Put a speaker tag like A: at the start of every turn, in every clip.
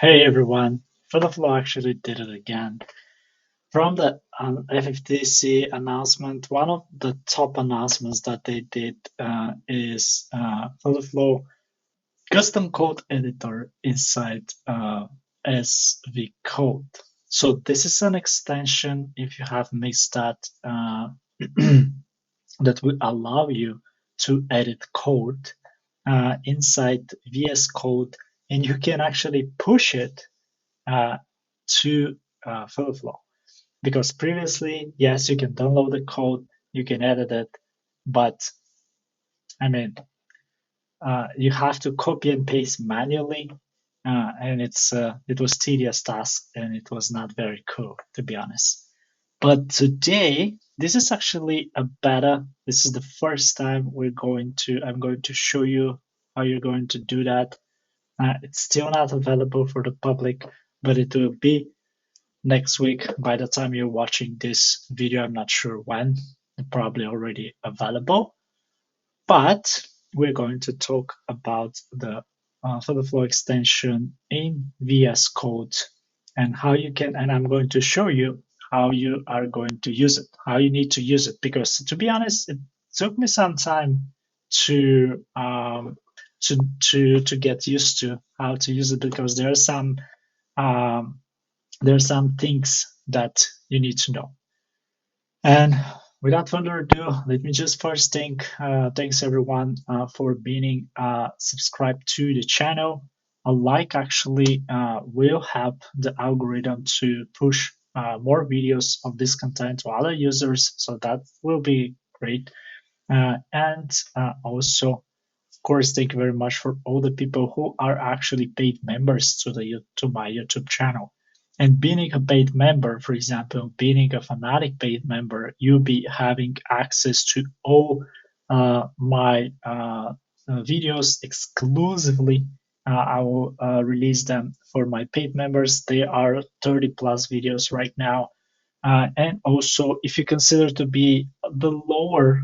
A: Hey everyone, Flow actually did it again. From the FFTC announcement, one of the top announcements that they did is Flow custom code editor inside SV Code. So this is an extension, if you have missed that, that will allow you to edit code inside VS Code, and you can actually push it uh, to Flow. Because previously, yes, you can download the code, you can edit it, but I mean, you have to copy and paste manually, and it was tedious task, and it was not very cool, to be honest. But today, this is actually a beta. This is the first time I'm going to show you how you're going to do that. It's still not available for the public, but it will be next week. By the time you're watching this video, I'm not sure when. It's probably already available. But we're going to talk about the Flow extension in VS Code and how you can, and I'm going to show you how you are going to use it, how you need to use it. Because to be honest, it took me some time to to get used to how to use it because um, there are some things that you need to know. And without further ado, let me just first thanks everyone for being subscribed to the channel. A like actually will help the algorithm to push more videos of this content to other users, so that will be great. And also, of course, thank you very much for all the people who are actually paid members to my YouTube channel. And being a paid member, for example, being a Fanatic paid member, you'll be having access to all my videos exclusively. I will release them for my paid members. They are 30 plus videos right now. And also, if you consider to be the lower,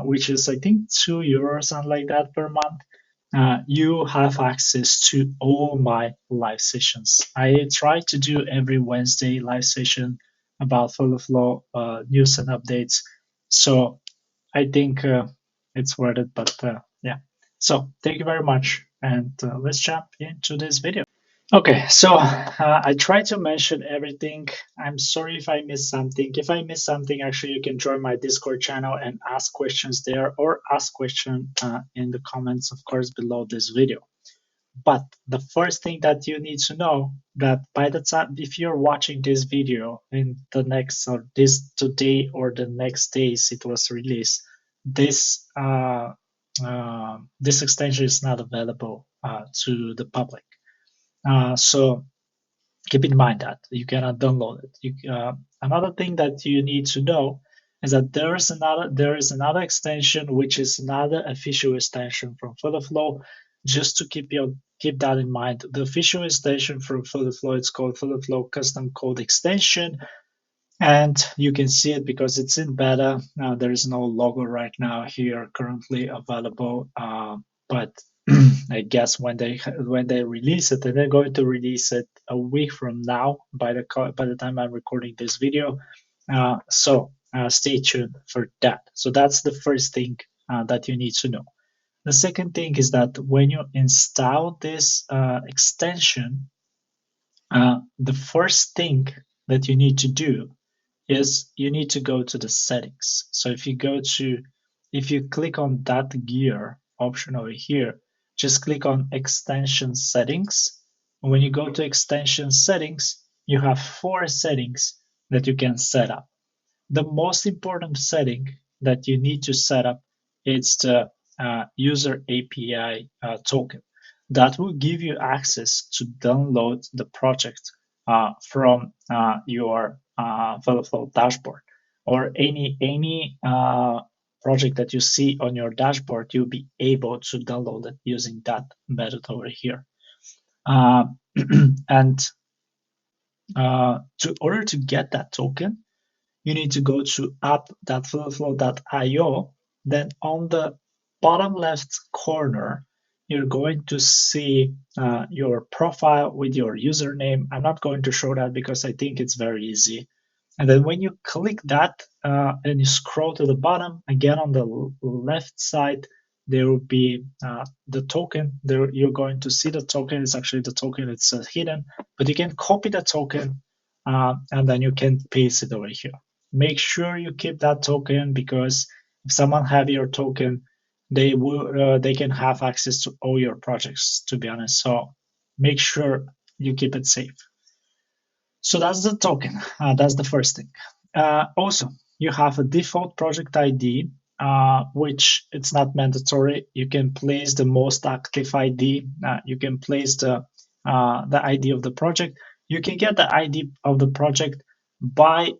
A: which is I think €2, something like that per month, you have access to all my live sessions. I try to do every Wednesday live session about Flow news and updates. So I think it's worth it. But yeah, so thank you very much, and let's jump into this video. Okay, so I tried to mention everything. I'm sorry if I missed something. If I missed something, actually, you can join my Discord channel and ask questions there, or ask questions in the comments, of course, below this video. But the first thing that you need to know that by the time, if you're watching this video in the next or this today or the next days it was released, this this extension is not available to the public. So keep in mind that you cannot download it. Another thing that you need to know is that there is another extension which is another official extension from Flow. Just to keep that in mind, the official extension from Flow it's called Flow Custom Code Extension, and you can see it because it's in beta. There is no logo right now here currently available, but I guess when they release it, and they're going to release it a week from now by the time I'm recording this video. So stay tuned for that. So that's the first thing that you need to know. The second thing is that when you install this extension, the first thing that you need to do is you need to go to the settings. So if you click on that gear option over here, just click on extension settings. When you go to extension settings, you have 4 settings that you can set up. The most important setting that you need to set up is the user API token. That will give you access to download the project from your Flow dashboard, or any project that you see on your dashboard. You'll be able to download it using that method over here. And to order to get that token, you need to go to app.flowflow.io. Then on the bottom left corner, you're going to see your profile with your username. I'm not going to show that because I think it's very easy. And then when you click that and you scroll to the bottom, again on the left side, there will be the token. There you're going to see the token. It's actually the token. It's hidden, but you can copy the token and then you can paste it over here. Make sure you keep that token because if someone have your token, they can have access to all your projects. To be honest, so make sure you keep it safe. So that's the token. That's the first thing. Also, you have a default project ID, which it's not mandatory. You can place the most active ID. You can place the ID of the project. You can get the ID of the project by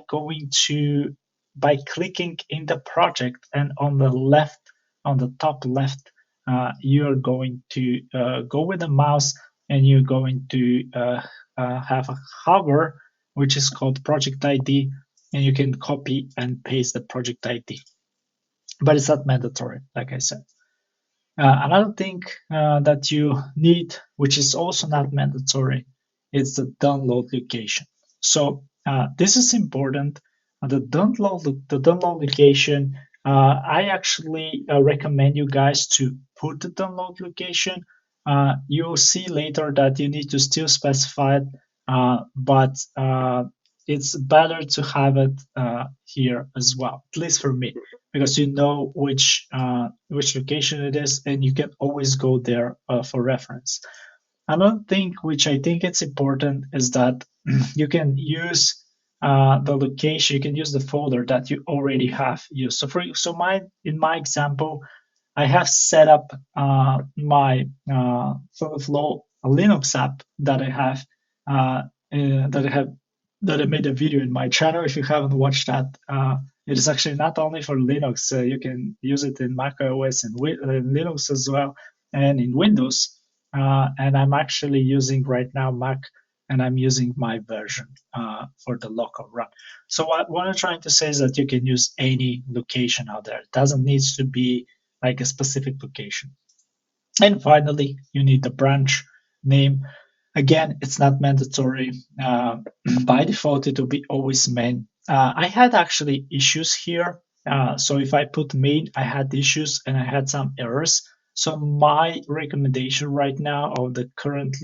A: going to by clicking in the project, and on the left, on the top left, you are going to go with the mouse, and you're going to have a hover, which is called project ID, and you can copy and paste the project ID. But it's not mandatory, like I said. Another thing that you need, which is also not mandatory, is the download location. So this is important. The download location. I actually recommend you guys to put the download location. You'll see later that you need to still specify it, but it's better to have it here as well, at least for me, because you know which location it is, and you can always go there for reference. Another thing which I think it's important is that you can use the location. You can use the folder that you already have used. In my example, I have set up my Flow Linux app that I have that I have that I made a video in my channel. If you haven't watched that, it is actually not only for Linux. You can use it in Mac OS and Linux as well, and in Windows. And I'm actually using right now Mac, and I'm using my version for the local run. So what I'm trying to say is that you can use any location out there. It doesn't need to be like a specific location. And finally, you need the branch name. Again, it's not mandatory. By default, it will be always main. I had actually issues here. So if I put main, I had issues and I had some errors. So my recommendation right now of the current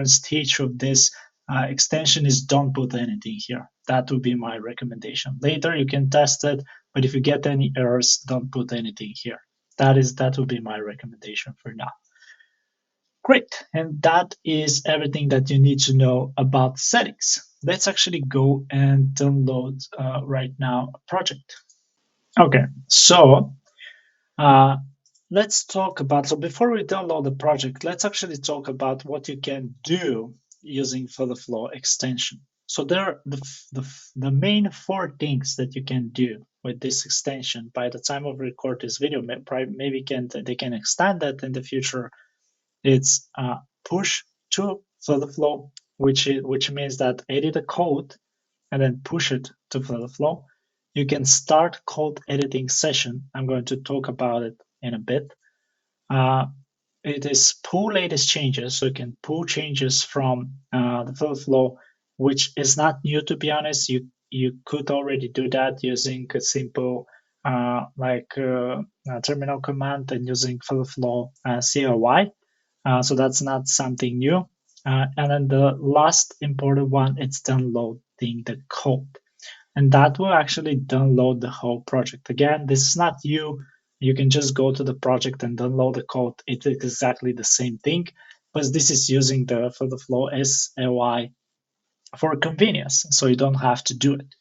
A: stage of this extension is don't put anything here. That would be my recommendation. Later you can test it, but if you get any errors, don't put anything here. That would be my recommendation for now. Great, and that is everything that you need to know about settings. Let's actually go and download right now a project. Okay, so let's talk about, so before we download the project, let's actually talk about what you can do using FurtherFlow extension. So there are the main 4 things that you can do with this extension. By the time of record this video, maybe they can extend that in the future. It's push to FurtherFlow, which means that edit the code and then push it to FurtherFlow. You can start code editing session. I'm going to talk about it in a bit. It is pull latest changes, so you can pull changes from the FurtherFlow, which is not new, to be honest. You could already do that using a simple terminal command and using FurtherFlow CLI. So that's not something new. And then the last important one is downloading the code. And that will actually download the whole project. Again, this is not you. You can just go to the project and download the code. It is exactly the same thing, but this is using the FurtherFlow CLI for convenience, so you don't have to do it.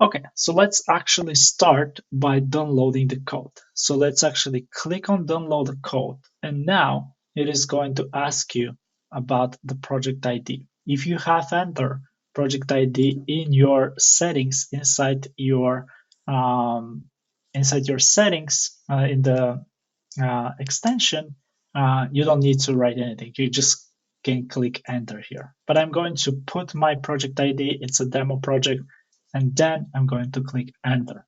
A: Okay, so let's actually start by downloading the code. So let's actually click on download the code, and now it is going to ask you about the project ID. If you have entered project ID in your settings inside your settings in the extension, you don't need to write anything. You just can click enter here. But I'm going to put my project ID. It's a demo project, and then I'm going to click enter.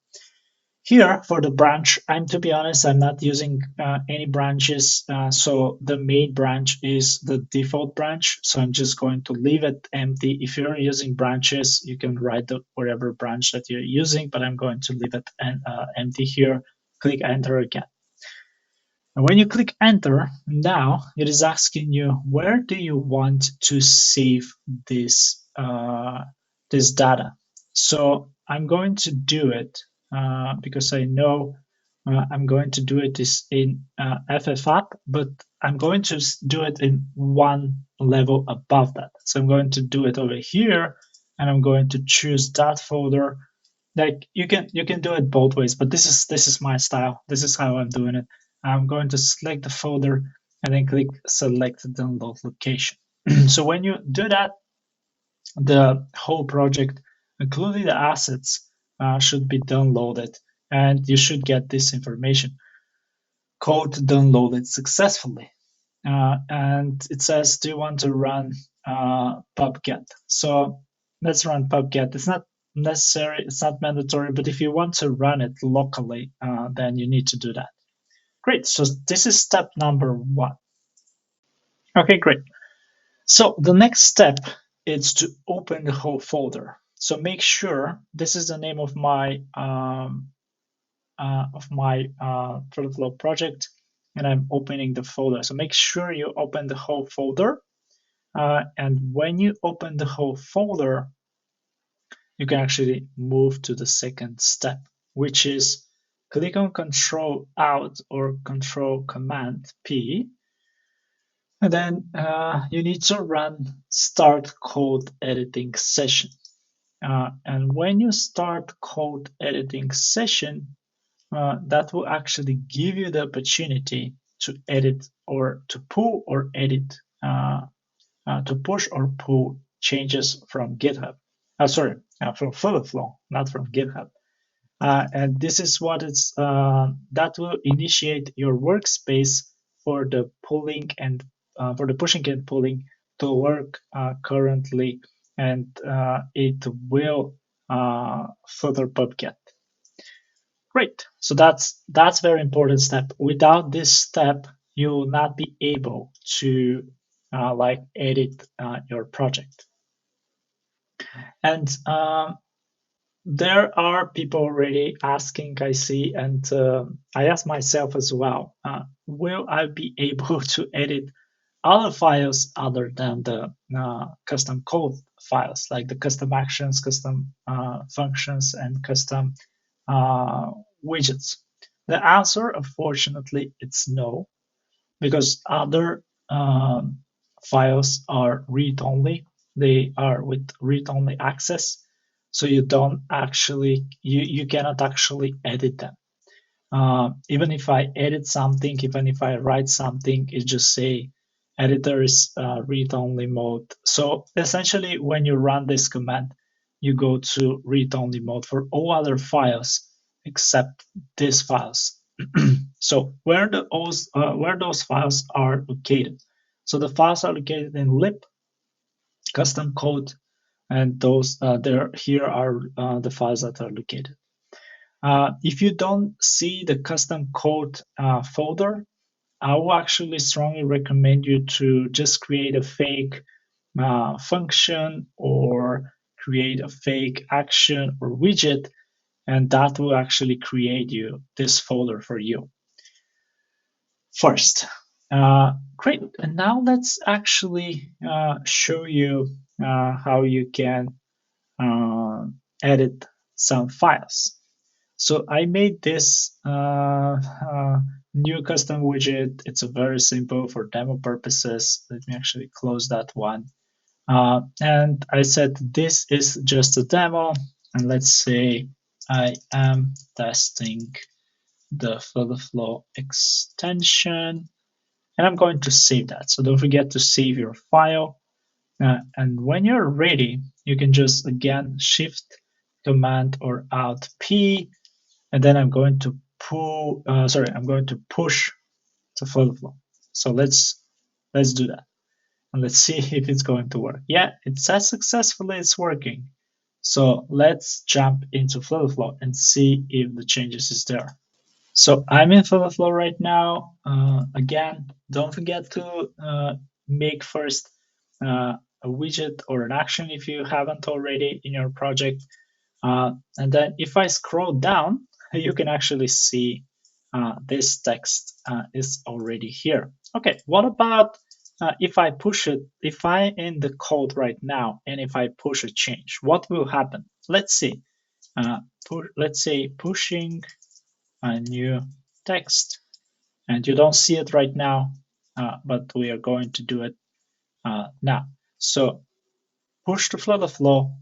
A: Here for the branch, to be honest, I'm not using any branches. So the main branch is the default branch. So I'm just going to leave it empty. If you're using branches, you can write whatever branch that you're using, but I'm going to leave it empty here. Click enter again. And when you click enter, now it is asking you, where do you want to save this data? So I'm going to do it because I know I'm going to do it is in FFApp, but I'm going to do it in one level above that. So I'm going to do it over here, and I'm going to choose that folder. Like you can do it both ways, but this is my style. This is how I'm doing it. I'm going to select the folder and then click select download location. So when you do that, the whole project, including the assets, should be downloaded, and you should get this information. Code downloaded successfully. And it says, do you want to run pubget? So let's run pubget. It's not necessary, it's not mandatory, but if you want to run it locally, then you need to do that. Great, so this is step number 1. Okay, great. So the next step is to open the whole folder. So make sure this is the name of my flow project, and I'm opening the folder. So make sure you open the whole folder. And when you open the whole folder, you can actually move to the second step, which is click on Control Alt or Control Command P, and then you need to run Start Code Editing Session. And when you start code editing session, that will actually give you the opportunity to edit or to pull or edit, to push or pull changes from GitHub. From Flow, not from GitHub. And this is what it's that will initiate your workspace for the pulling and for the pushing and pulling to work currently, and it will further pubget. Great. So that's very important step. Without this step, you will not be able to like edit your project. And there are people already asking, I see, and I ask myself as well, will I be able to edit other files other than the custom code files, like the custom actions, custom functions, and custom widgets? The answer, unfortunately, it's no, because other files are read-only. They are with read-only access, so you don't actually you cannot actually edit them. Even if I edit something, even if I write something, it just say editor is read-only mode. So essentially, when you run this command, you go to read-only mode for all other files except these files. So where those files are located? So the files are located in lib, custom code, and those here are the files that are located. If you don't see the custom code folder, I will actually strongly recommend you to just create a fake function or create a fake action or widget, and that will actually create you this folder for you. First, great. And now let's actually show you how you can edit some files. So I made this new custom widget. It's a very simple for demo purposes. Let me actually close that one. And I said this is just a demo. And let's say I am testing the flow extension. And I'm going to save that. So don't forget to save your file. And when you're ready, you can just again shift command or alt P, and then I'm going to I'm going to push to flow. So let's do that, and let's see if it's going to work. Yeah, it says successfully it's working. So let's jump into Flow and see if the changes is there. So I'm in Flow right now. Again, don't forget to make first a widget or an action if you haven't already in your project. And then if I scroll down, you can actually see this text is already here. Okay, what about if I push it, if I in the code right now, and if I push a change, what will happen? Let's see. Let's say pushing a new text, and you don't see it right now, but we are going to do it now. So push to flow.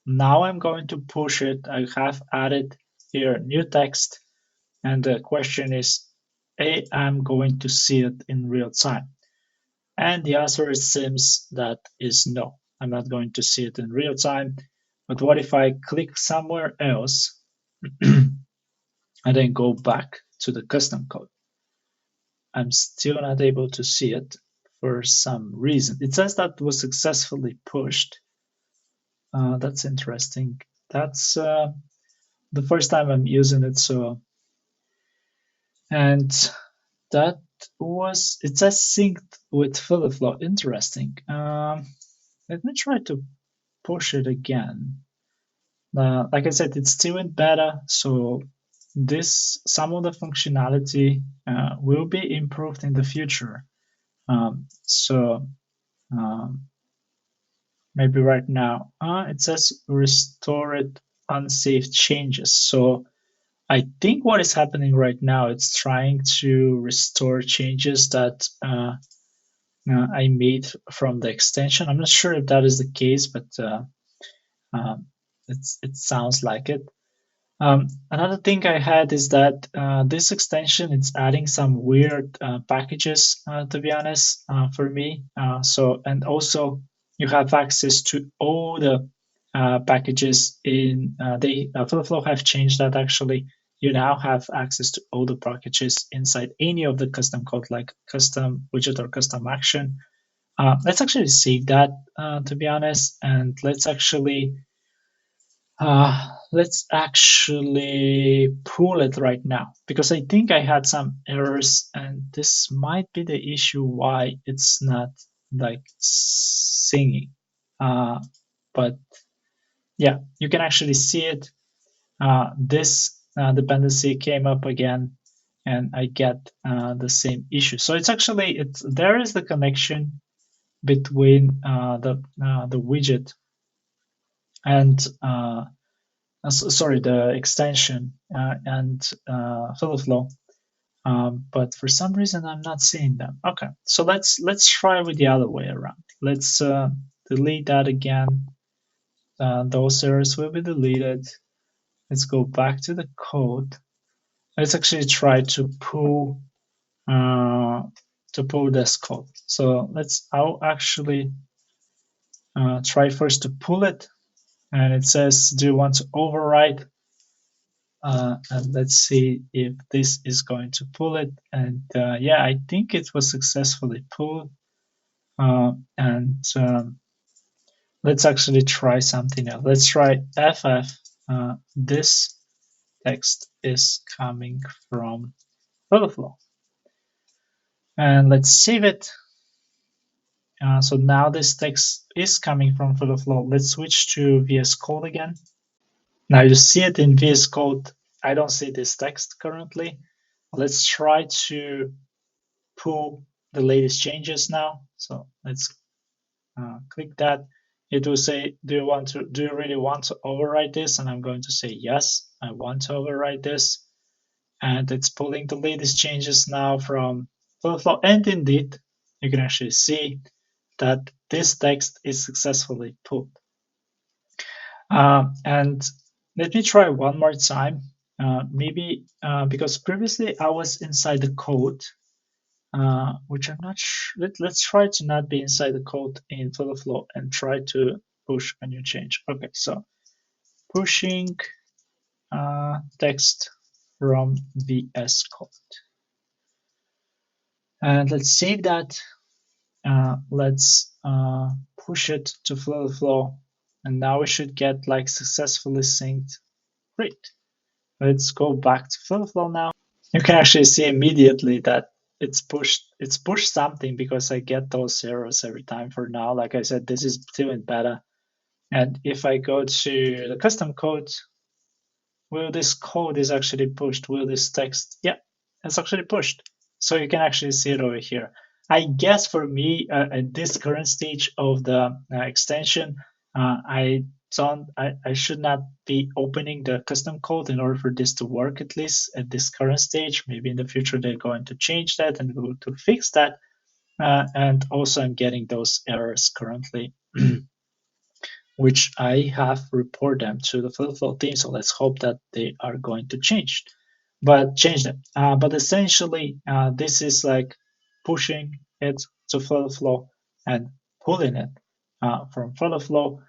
A: Now I'm going to push it. I have added here new text, and the question is, I'm going to see it in real time. And the answer seems that is no. I'm not going to see it in real time. But what if I click somewhere else and then go back to the custom code? I'm still not able to see it for some reason. It says that was successfully pushed. That's interesting. That's the first time I'm using it, so and that was it says synced with Flow. Interesting. Let me try to push it again. Like I said, it's still in beta, so this some of the functionality will be improved in the future. So maybe right now it says restored unsaved changes. So I think what is happening right now, it's trying to restore changes that I made from the extension. I'm not sure if that is the case, but it sounds like it. Another thing I had is that this extension it's adding some weird packages, to be honest, for me. So and also you have access to all the packages in they Flow have changed that actually. You now have access to all the packages inside any of the custom code, like custom widget or custom action. Let's actually save that, to be honest, and let's actually pull it right now because I think I had some errors and this might be the issue why it's not like singing. But yeah, you can actually see it. This dependency came up again and I get the same issue. So it's actually, there is the connection between the widget and sorry, the extension and Flow. But for some reason, I'm not seeing them. Okay, so let's try with the other way around. Let's delete that again. Those errors will be deleted. Let's go back to the code. Let's actually try to pull this code. So I'll actually try first to pull it, and it says, do you want to override? And let's see if this is going to pull it. And yeah, I think it was successfully pulled. And let's actually try something else. Let's try FF. This text is coming from Flow. And let's save it. So now this text is coming from Flow. Let's switch to VS Code again. Now you see it in VS Code. I don't see this text currently. Let's try to pull the latest changes now. So let's click that. It will say, do you really want to override this? And I'm going to say, yes, I want to override this. And it's pulling the latest changes now from Flow. And indeed, you can actually see that this text is successfully pulled. And let me try one more time. Maybe because previously I was inside the code, which I'm not sure. Let's try to not be inside the code in Flow and try to push a new change. Okay, so pushing text from VS Code. And let's save that. Let's push it to Flow. and now we should get like successfully synced. Great. Let's go back to FlowFlow now. You can actually see immediately that it's pushed something because I get those errors every time for now. Like I said, this is still in beta. And if I go to the custom code, will this code is actually pushed? Will this text? Yeah, it's actually pushed. So you can actually see it over here. I guess for me, at this current stage of the extension, I should not be opening the custom code in order for this to work, at least at this current stage. Maybe in the future they're going to change that and go to fix that. And also I'm getting those errors currently, which I have reported them to the FlowFlow team. So let's hope that they are going to change them. But essentially, this is like pushing it to FlowFlow and pulling it from FlowFlow.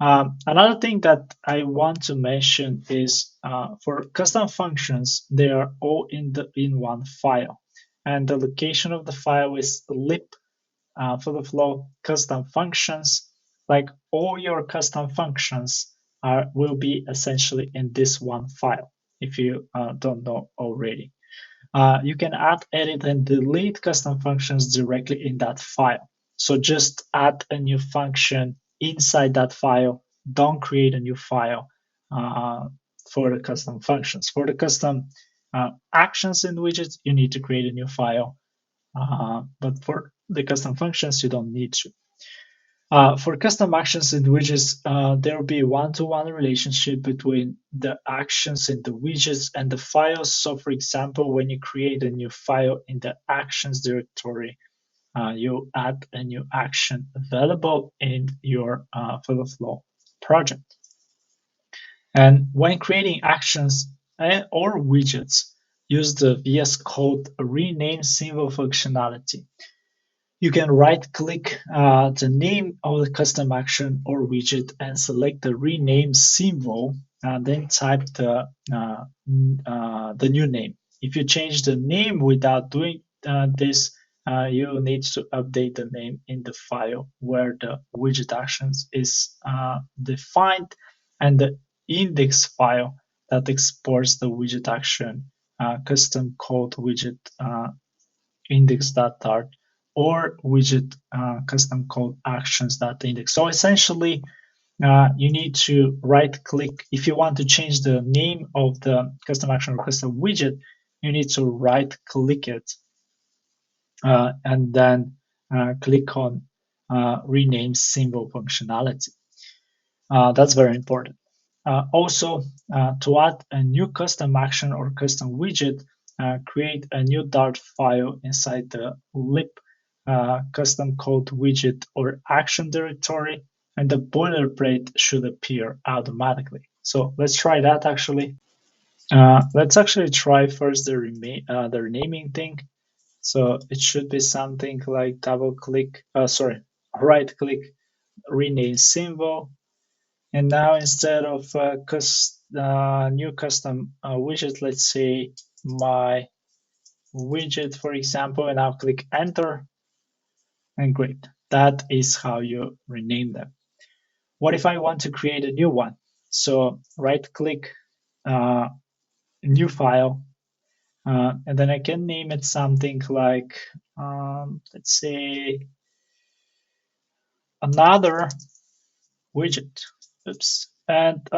A: Another thing that I want to mention is for custom functions, they are all in one file, and the location of the file is lib FlowFlow custom functions. Like all your custom functions will be essentially in this one file. If you don't know already, you can add, edit, and delete custom functions directly in that file. So just add a new function inside that file. Don't create a new file for the custom functions. For the custom actions and widgets, you need to create a new file. But for the custom functions, you don't need to. For custom actions and widgets, there will be a one-to-one relationship between the actions in the widgets and the files. So for example, when you create a new file in the actions directory, you add a new action available in your FlowFlow project. And when creating actions or widgets, use the VS Code rename symbol functionality. You can right-click the name of the custom action or widget and select the rename symbol, and then type the new name. If you change the name without doing this, you need to update the name in the file where the widget actions is defined, and the index file that exports the widget action custom code widget index.dart or widget custom code actions.index. So essentially, you need to right click. If you want to change the name of the custom action or custom widget, you need to right click it and then click on rename symbol functionality. That's very important. Also, to add a new custom action or custom widget, create a new Dart file inside the lib custom code widget or action directory, and the boilerplate should appear automatically. So let's try that actually. Let's actually try first the renaming thing. So it should be something like right click, rename symbol. And now instead of new custom widget, let's say my widget, for example, and I'll click enter. And great, that is how you rename them. What if I want to create a new one? So right click, new file, and then I can name it something like, let's say, another widget. Oops. And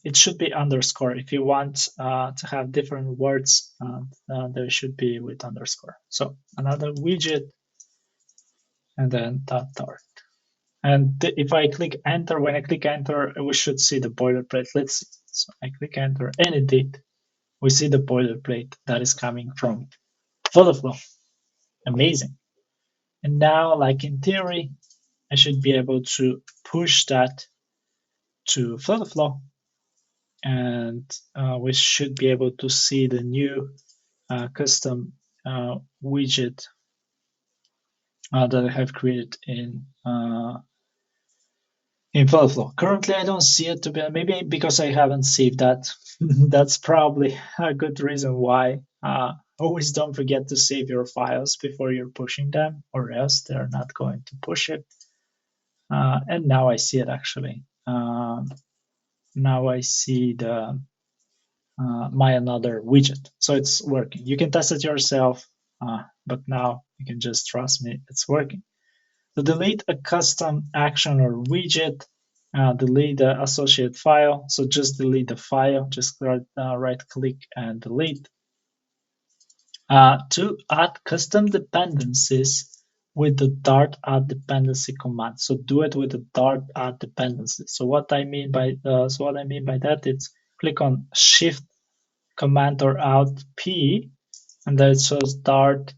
A: it should be underscore. If you want to have different words, there should be with underscore. So another widget, and then .dart. And if I click enter, when I click enter, we should see the boilerplate. Let's see. So I click enter, and it did. We see the boilerplate that is coming from FlowFlow. Amazing. And now, like in theory, I should be able to push that to FlowFlow, and we should be able to see the new custom widget that I have created in FlowFlow. Currently, I don't see it, to be maybe because I haven't saved that. That's probably a good reason why. Always don't forget to save your files before you're pushing them, or else they're not going to push it. And now I see it actually. now I see the my another widget. So it's working. You can test it yourself, but now you can just trust me, it's working. To delete a custom action or widget, delete the associated file. So just delete the file, just right click and delete. To add custom dependencies with the Dart add dependency command. So do it with the Dart add dependency. So what I mean by that, it's click on Shift Command or Alt P, and then it shows Dart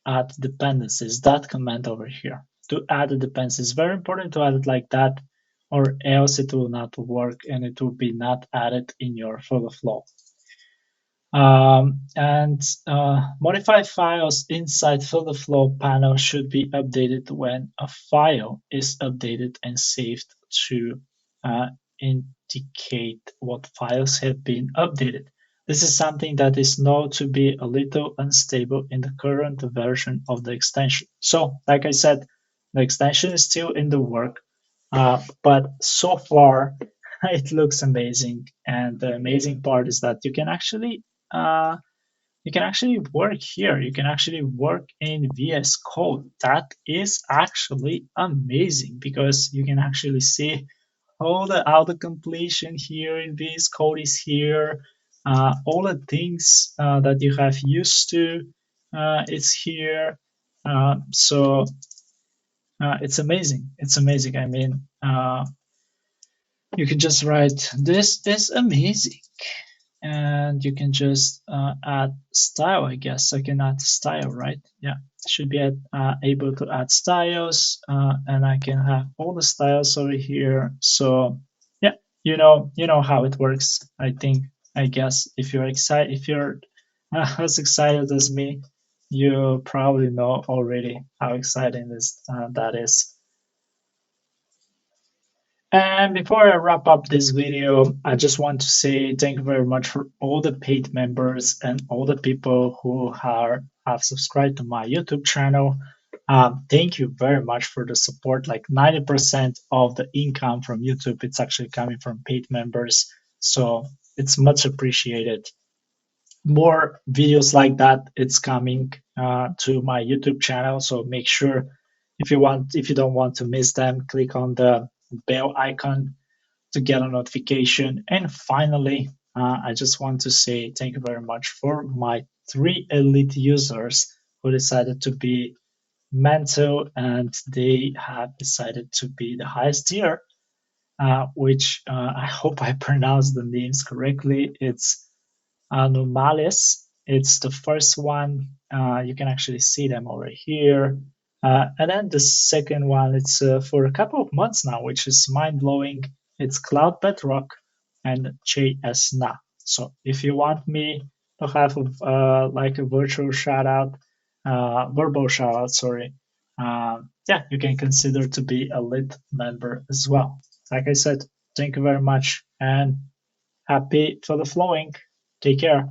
A: add dependencies. That command over here to add the dependencies. Very important to add it like that, or else it will not work and it will be not added in your folder flow. And modify files inside folder flow panel should be updated when a file is updated and saved to indicate what files have been updated. This is something that is known to be a little unstable in the current version of the extension. So, like I said, the extension is still in the work, but so far it looks amazing. And the amazing part is that uh, you can actually work here. You can actually work in VS Code. That is actually amazing because you can actually see all the completion here in VS Code is here. All the things that you have used to, it's here. So it's amazing. It's amazing. I mean, you can just write this is amazing, and you can just add style. I guess I can add style, right? Yeah, should be able to add styles, and I can have all the styles over here. So yeah, you know how it works. I guess if you're excited, if you're as excited as me, you probably know already how exciting that is. And before I wrap up this video, I just want to say thank you very much for all the paid members and all the people who have subscribed to my YouTube channel. Thank you very much for the support. Like 90% of the income from YouTube, it's actually coming from paid members. So it's much appreciated. More videos like that, it's coming to my YouTube channel. So make sure if you don't want to miss them, click on the bell icon to get a notification. And finally, I just want to say thank you very much for my 3 elite users who decided to be mental and they have decided to be the highest tier, which I hope I pronounced the names correctly. It's Anomalies. It's the first one. You can actually see them over here. And then the second one, it's for a couple of months now, which is mind blowing. It's Cloud Bedrock and JSNA. So if you want me to have like a virtual shout out, verbal shout out, sorry, yeah, you can consider to be a lit member as well. Like I said, thank you very much and happy for the flowing. Take care.